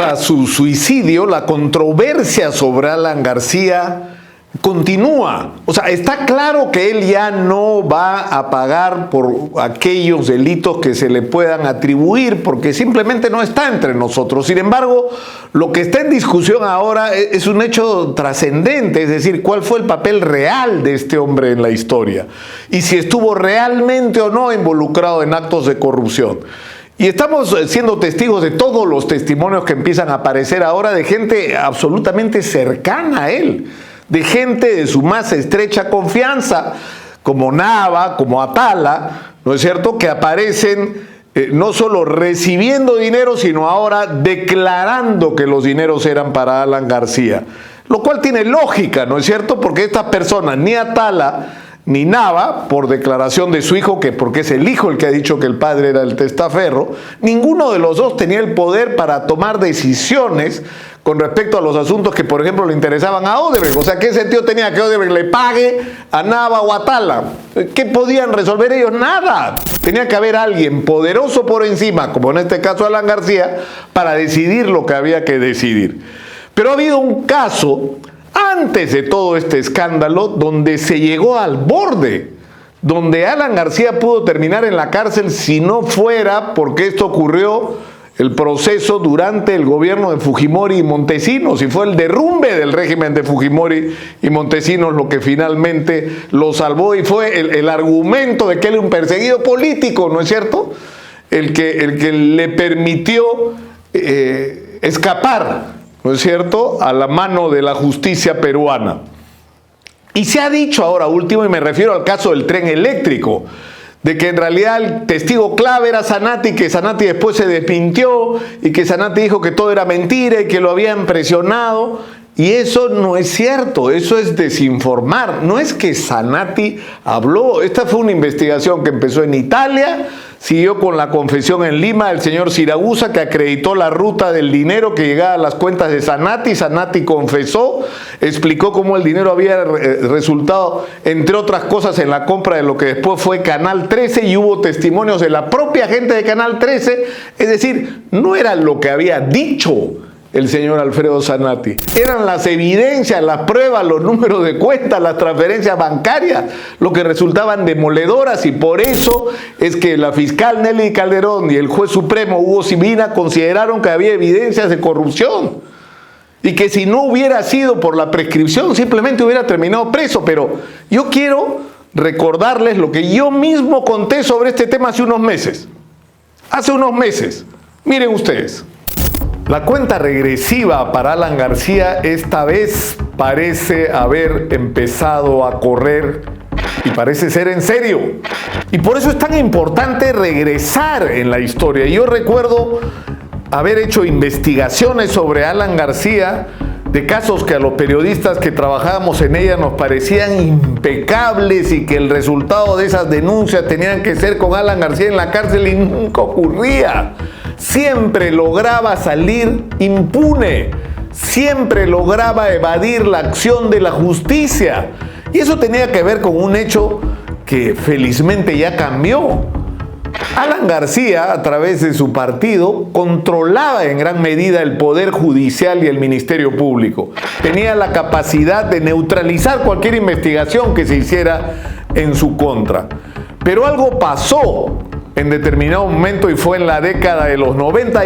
tras su suicidio, la controversia sobre Alan García continúa. O sea, está claro que él ya no va a pagar por aquellos delitos que se le puedan atribuir, porque simplemente no está entre nosotros. Sin embargo, lo que está en discusión ahora es un hecho trascendente, es decir, cuál fue el papel real de este hombre en la historia y si estuvo realmente o no involucrado en actos de corrupción. Y estamos siendo testigos de todos los testimonios que empiezan a aparecer ahora de gente absolutamente cercana a él, de gente de su más estrecha confianza, como Nava, como Atala, ¿no es cierto?, que aparecen no solo recibiendo dinero, sino ahora declarando que los dineros eran para Alan García. Lo cual tiene lógica, ¿no es cierto?, porque estas personas, ni Atala ni Nava, por declaración de su hijo, que porque es el hijo el que ha dicho que el padre era el testaferro, ninguno de los dos tenía el poder para tomar decisiones con respecto a los asuntos que, por ejemplo, le interesaban a Odebrecht. O sea, ¿qué sentido tenía que Odebrecht le pague a Nava o a Atala? ¿Qué podían resolver ellos? Nada. Tenía que haber alguien poderoso por encima, como en este caso Alan García, para decidir lo que había que decidir. Pero ha habido un caso antes de todo este escándalo donde se llegó al borde, donde Alan García pudo terminar en la cárcel si no fuera porque esto ocurrió el proceso durante el gobierno de Fujimori y Montesinos, y fue el derrumbe del régimen de Fujimori y Montesinos lo que finalmente lo salvó, y fue el argumento de que él era un perseguido político, ¿no es cierto?, el que le permitió escapar, ¿no es cierto?, a la mano de la justicia peruana. Y se ha dicho ahora último, y me refiero al caso del tren eléctrico, de que en realidad el testigo clave era Zárate, que Zárate después se desmintió y que Zárate dijo que todo era mentira y que lo habían presionado. Y eso no es cierto, eso es desinformar. No es que Zárate habló, esta fue una investigación que empezó en Italia, siguió con la confesión en Lima del señor Siragusa, que acreditó la ruta del dinero que llegaba a las cuentas de Zárate. Zárate confesó, explicó cómo el dinero había resultado, entre otras cosas, en la compra de lo que después fue Canal 13, y hubo testimonios de la propia gente de Canal 13, es decir, no era lo que había dicho el señor Alfredo Zárate, eran las evidencias, las pruebas, los números de cuentas, las transferencias bancarias, lo que resultaban demoledoras, y por eso es que la fiscal Nelly Calderón y el juez supremo Hugo Sibina consideraron que había evidencias de corrupción y que si no hubiera sido por la prescripción simplemente hubiera terminado preso. Pero yo quiero recordarles lo que yo mismo conté sobre este tema hace unos meses. Miren ustedes. La cuenta regresiva para Alan García esta vez parece haber empezado a correr, y parece ser en serio. Y por eso es tan importante regresar en la historia. Yo recuerdo haber hecho investigaciones sobre Alan García, de casos que a los periodistas que trabajábamos en ella nos parecían impecables y que el resultado de esas denuncias tenían que ser con Alan García en la cárcel, y nunca ocurría. Siempre lograba salir impune, siempre lograba evadir la acción de la justicia. Y eso tenía que ver con un hecho que felizmente ya cambió. Alan García, a través de su partido, controlaba en gran medida el Poder Judicial y el Ministerio Público. Tenía la capacidad de neutralizar cualquier investigación que se hiciera en su contra. Pero algo pasó en determinado momento, y fue en la década de los 90,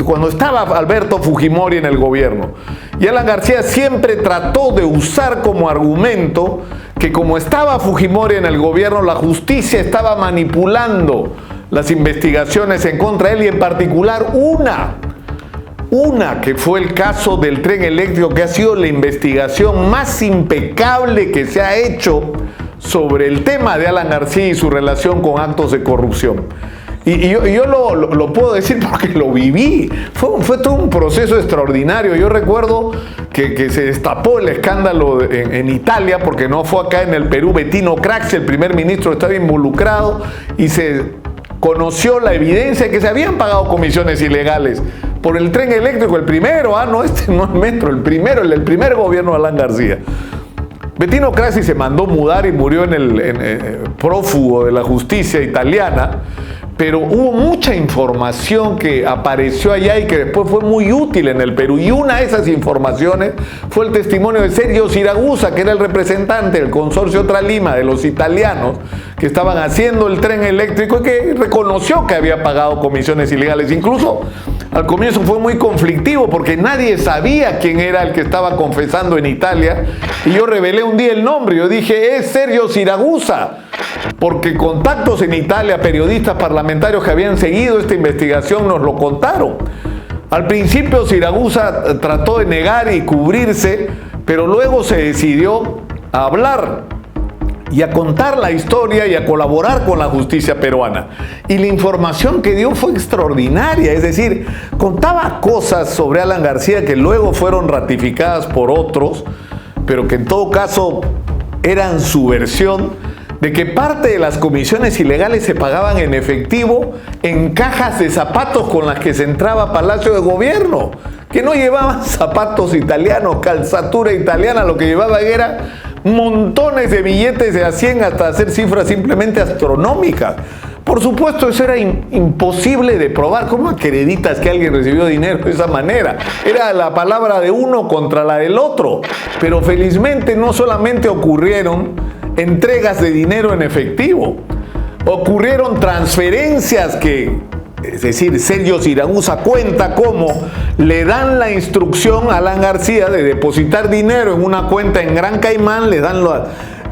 cuando estaba Alberto Fujimori en el gobierno. Y Alan García siempre trató de usar como argumento que como estaba Fujimori en el gobierno, la justicia estaba manipulando las investigaciones en contra de él, y en particular una que fue el caso del tren eléctrico, que ha sido la investigación más impecable que se ha hecho sobre el tema de Alan García y su relación con actos de corrupción. Y yo lo puedo decir porque lo viví. Fue todo un proceso extraordinario. Yo recuerdo que se destapó el escándalo en Italia, porque no fue acá en el Perú. Bettino Craxi, el primer ministro, estaba involucrado, y se conoció la evidencia de que se habían pagado comisiones ilegales por el tren eléctrico, el primero, no es Metro, el primer gobierno de Alan García. Bettino Craxi se mandó mudar y murió prófugo de la justicia italiana, pero hubo mucha información que apareció allá y que después fue muy útil en el Perú. Y una de esas informaciones fue el testimonio de Sergio Siragusa, que era el representante del consorcio Tralima de los italianos que estaban haciendo el tren eléctrico y que reconoció que había pagado comisiones ilegales. Incluso al comienzo fue muy conflictivo porque nadie sabía quién era el que estaba confesando en Italia. Y yo revelé un día el nombre. Yo dije, es Sergio Siragusa, porque contactos en Italia, periodistas parlamentarios que habían seguido esta investigación nos lo contaron. Al principio Siragusa trató de negar y cubrirse, pero luego se decidió a hablar y a contar la historia y a colaborar con la justicia peruana. Y la información que dio fue extraordinaria, es decir, contaba cosas sobre Alan García que luego fueron ratificadas por otros, pero que en todo caso eran su versión, de que parte de las comisiones ilegales se pagaban en efectivo en cajas de zapatos con las que se entraba a Palacio de Gobierno, que no llevaban zapatos italianos, calzatura italiana, lo que llevaban era montones de billetes de a 100 hasta hacer cifras simplemente astronómicas. Por supuesto, eso era imposible de probar. ¿Cómo acreditas que alguien recibió dinero de esa manera? Era la palabra de uno contra la del otro. Pero felizmente no solamente ocurrieron entregas de dinero en efectivo, ocurrieron transferencias que, es decir, Sergio Siragusa cuenta cómo le dan la instrucción a Alan García de depositar dinero en una cuenta en Gran Caimán, le dan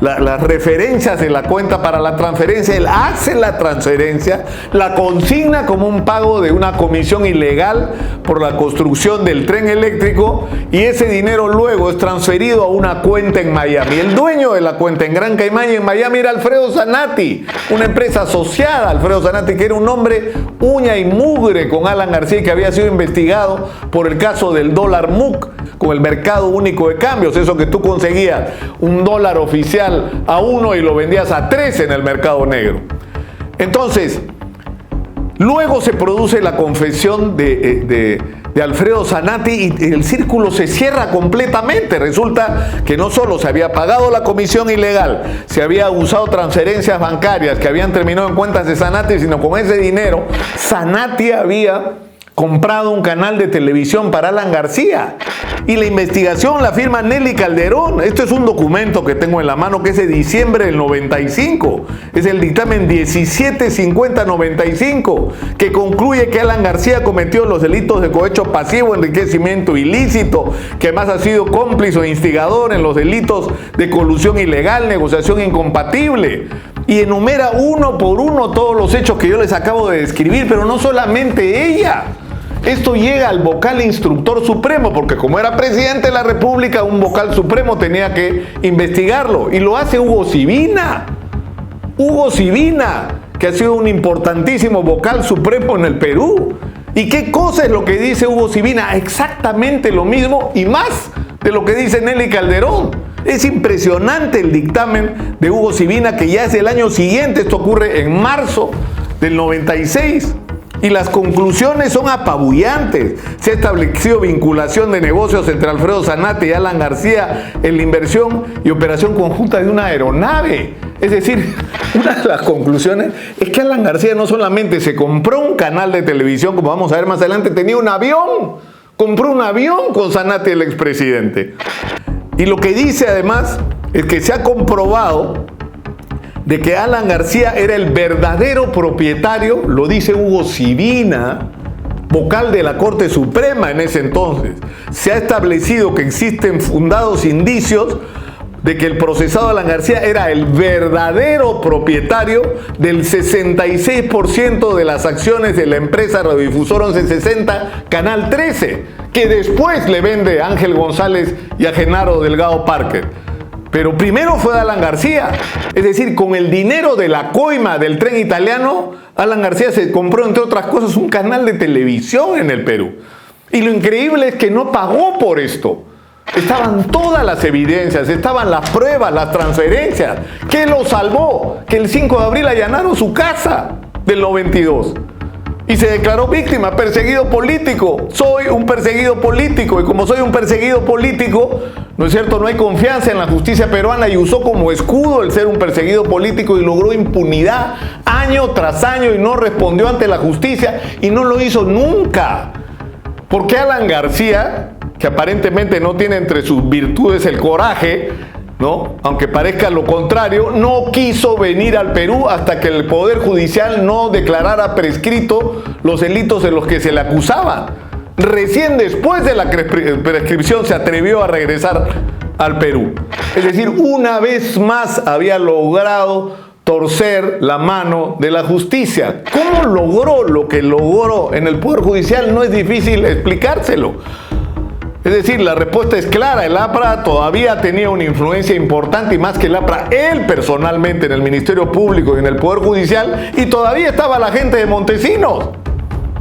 las referencias de la cuenta para la transferencia, él hace la transferencia, la consigna como un pago de una comisión ilegal por la construcción del tren eléctrico y ese dinero luego es transferido a una cuenta en Miami. El dueño de la cuenta en Gran Caimán y en Miami era Alfredo Zanatti, una empresa asociada a Alfredo Zanatti, que era un hombre uña y mugre con Alan García, que había sido investigado por el caso del dólar MUC, con el mercado único de cambios, eso que tú conseguías un dólar oficial a 1 y lo vendías a 3 en el mercado negro. Entonces, luego se produce la confesión de Alfredo Zanatti y el círculo se cierra completamente. Resulta que no solo se había pagado la comisión ilegal, se había usado transferencias bancarias que habían terminado en cuentas de Zanatti, sino con ese dinero Zanatti había comprado un canal de televisión para Alan García. Y la investigación la firma Nelly Calderón. Esto es un documento que tengo en la mano que es de diciembre del 95. Es el dictamen 1750-95, que concluye que Alan García cometió los delitos de cohecho pasivo, enriquecimiento ilícito, que además ha sido cómplice o instigador en los delitos de colusión ilegal, negociación incompatible. Y enumera uno por uno todos los hechos que yo les acabo de describir, pero no solamente ella. Esto llega al vocal instructor supremo, porque como era presidente de la República, un vocal supremo tenía que investigarlo. Y lo hace Hugo Sibina. Hugo Sibina, que ha sido un importantísimo vocal supremo en el Perú. ¿Y qué cosa es lo que dice Hugo Sibina? Exactamente lo mismo y más de lo que dice Nelly Calderón. Es impresionante el dictamen de Hugo Sibina, que ya es del año siguiente. Esto ocurre en marzo del 96. Y las conclusiones son apabullantes. Se ha establecido vinculación de negocios entre Alfredo Zanatti y Alan García en la inversión y operación conjunta de una aeronave. Es decir, una de las conclusiones es que Alan García no solamente se compró un canal de televisión, como vamos a ver más adelante, tenía un avión. Compró un avión con Zanatti, el expresidente. Y lo que dice además es que se ha comprobado de que Alan García era el verdadero propietario, lo dice Hugo Sibina, vocal de la Corte Suprema en ese entonces. Se ha establecido que existen fundados indicios de que el procesado Alan García era el verdadero propietario del 66% de las acciones de la empresa Radiodifusora 1160, Canal 13, que después le vende a Ángel González y a Genaro Delgado Parker. Pero primero fue Alan García. Es decir, con el dinero de la coima del tren italiano, Alan García se compró, entre otras cosas, un canal de televisión en el Perú. Y lo increíble es que no pagó por esto. Estaban todas las evidencias, estaban las pruebas, las transferencias. ¿Qué lo salvó? Que el 5 de abril allanaron su casa del 92. Y se declaró víctima, perseguido político. Soy un perseguido político. Y como soy un perseguido político, ¿no es cierto? No hay confianza en la justicia peruana y usó como escudo el ser un perseguido político y logró impunidad año tras año y no respondió ante la justicia y no lo hizo nunca. ¿Por qué Alan García, que aparentemente no tiene entre sus virtudes el coraje, ¿no? Aunque parezca lo contrario, no quiso venir al Perú hasta que el Poder Judicial no declarara prescrito los delitos en los que se le acusaba? Recién después de la prescripción se atrevió a regresar al Perú. Es decir, una vez más había logrado torcer la mano de la justicia. ¿Cómo logró lo que logró en el Poder Judicial? No es difícil explicárselo. Es decir, la respuesta es clara. El APRA todavía tenía una influencia importante y más que el APRA, él personalmente en el Ministerio Público y en el Poder Judicial, y todavía estaba la gente de Montesinos.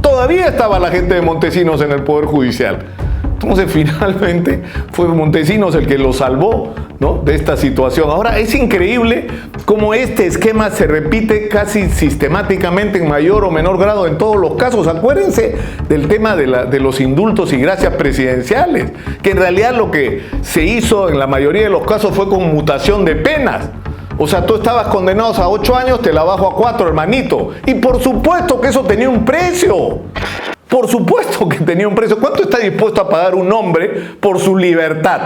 Todavía estaba la gente de Montesinos en el Poder Judicial. Entonces, finalmente, fue Montesinos el que lo salvó, ¿no?, de esta situación. Ahora, es increíble cómo este esquema se repite casi sistemáticamente en mayor o menor grado en todos los casos. Acuérdense del tema de los indultos y gracias presidenciales, que en realidad lo que se hizo en la mayoría de los casos fue conmutación de penas. O sea, tú estabas condenado a 8 años, te la bajo a 4, hermanito. Y por supuesto que eso tenía un precio. Por supuesto que tenía un precio. ¿Cuánto está dispuesto a pagar un hombre por su libertad?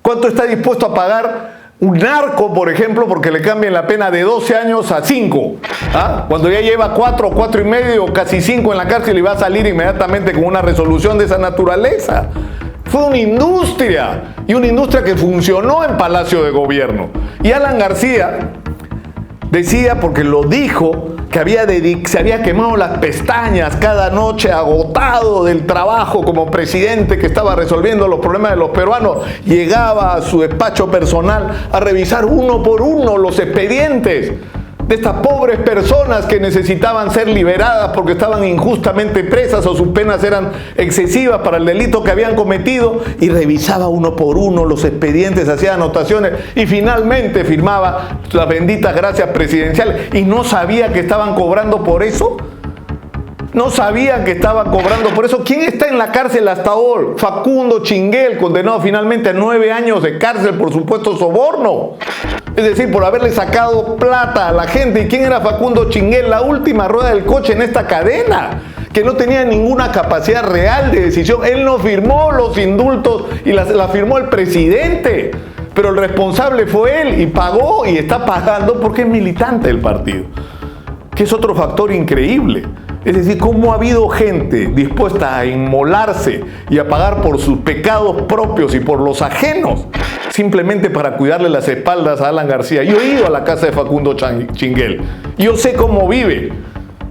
¿Cuánto está dispuesto a pagar un narco, por ejemplo, porque le cambien la pena de 12 años a 5? ¿Ah? Cuando ya lleva 4, 4 y medio, casi 5 en la cárcel y va a salir inmediatamente con una resolución de esa naturaleza. Fue una industria, y una industria que funcionó en Palacio de Gobierno. Y Alan García decía, porque lo dijo, que se había quemado las pestañas cada noche, agotado del trabajo como presidente que estaba resolviendo los problemas de los peruanos. Llegaba a su despacho personal a revisar uno por uno los expedientes de estas pobres personas que necesitaban ser liberadas porque estaban injustamente presas o sus penas eran excesivas para el delito que habían cometido, y revisaba uno por uno los expedientes, hacía anotaciones y finalmente firmaba las benditas gracias presidenciales. Y no sabía que estaban cobrando por eso. No sabían que estaban cobrando por eso. ¿Quién está en la cárcel hasta hoy? Facundo Chinguel, condenado finalmente a 9 años de cárcel por supuesto soborno. Es decir, por haberle sacado plata a la gente. ¿Y quién era Facundo Chinguel? La última rueda del coche en esta cadena, que no tenía ninguna capacidad real de decisión. Él no firmó los indultos y la firmó el presidente. Pero el responsable fue él y pagó y está pagando porque es militante del partido, que es otro factor increíble. Es decir, cómo ha habido gente dispuesta a inmolarse y a pagar por sus pecados propios y por los ajenos, simplemente para cuidarle las espaldas a Alan García. Yo he ido a la casa de Facundo Chinguel. Yo sé cómo vive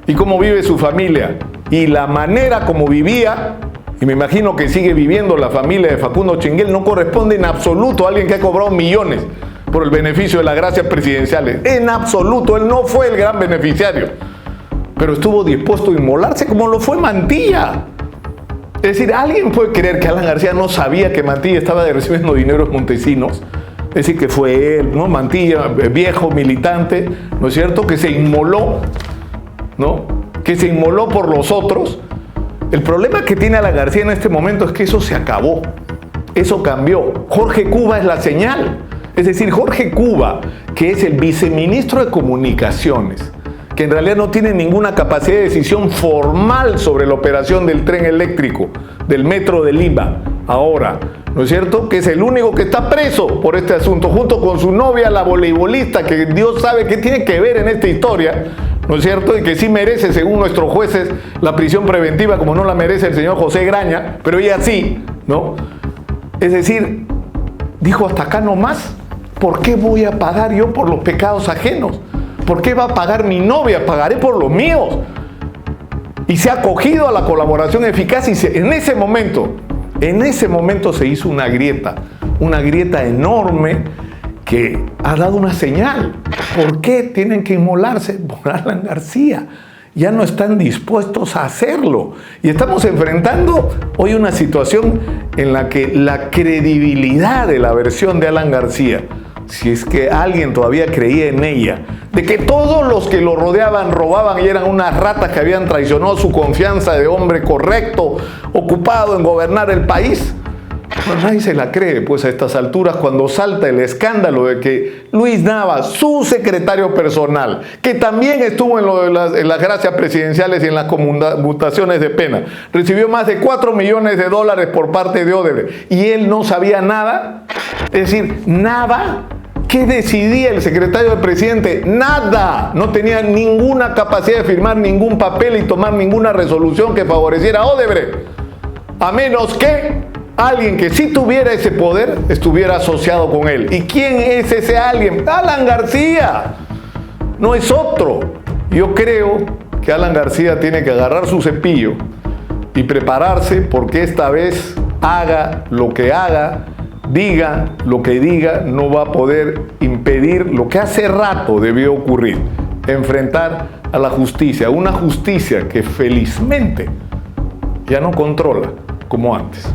y cómo vive su familia. Y la manera como vivía, y me imagino que sigue viviendo la familia de Facundo Chinguel, no corresponde en absoluto a alguien que ha cobrado millones por el beneficio de las gracias presidenciales. En absoluto, él no fue el gran beneficiario, pero estuvo dispuesto a inmolarse como lo fue Mantilla. Es decir, ¿alguien puede creer que Alan García no sabía que Mantilla estaba recibiendo dinero en Montesinos? Es decir, que fue él, ¿no? Mantilla, viejo militante, ¿no es cierto?, que se inmoló, ¿no?, que se inmoló por los otros. El problema que tiene Alan García en este momento es que eso se acabó, eso cambió. Jorge Cuba es la señal. Es decir, Jorge Cuba, que es el viceministro de Comunicaciones, que en realidad no tiene ninguna capacidad de decisión formal sobre la operación del tren eléctrico, del metro de Lima, ahora, ¿no es cierto?, que es el único que está preso por este asunto, junto con su novia, la voleibolista, que Dios sabe qué tiene que ver en esta historia, ¿no es cierto?, y que sí merece, según nuestros jueces, la prisión preventiva, como no la merece el señor José Graña, pero ella sí, ¿no? Es decir, dijo, hasta acá no más. ¿Por qué voy a pagar yo por los pecados ajenos? ¿Por qué va a pagar mi novia? Pagaré por los míos. Y se ha acogido a la colaboración eficaz y en ese momento se hizo una grieta enorme que ha dado una señal. ¿Por qué tienen que inmolarse por Alan García? Ya no están dispuestos a hacerlo. Y estamos enfrentando hoy una situación en la que la credibilidad de la versión de Alan García, si es que alguien todavía creía en ella, de que todos los que lo rodeaban robaban y eran unas ratas que habían traicionado su confianza de hombre correcto, ocupado en gobernar el país. Bueno, nadie se la cree, pues a estas alturas, cuando salta el escándalo de que Luis Nava, su secretario personal, que también estuvo en las gracias presidenciales y en las conmutaciones de pena, recibió más de 4 millones de dólares por parte de Odebrecht y él no sabía nada. Es decir, nada. ¿Qué decidía el secretario del presidente? Nada. No tenía ninguna capacidad de firmar ningún papel y tomar ninguna resolución que favoreciera a Odebrecht, a menos que alguien que sí tuviera ese poder estuviera asociado con él. ¿Y quién es ese alguien? Alan García. No es otro. Yo creo que Alan García tiene que agarrar su cepillo y prepararse, porque esta vez, haga lo que haga, diga lo que diga, no va a poder impedir lo que hace rato debió ocurrir: enfrentar a la justicia, una justicia que felizmente ya no controla como antes.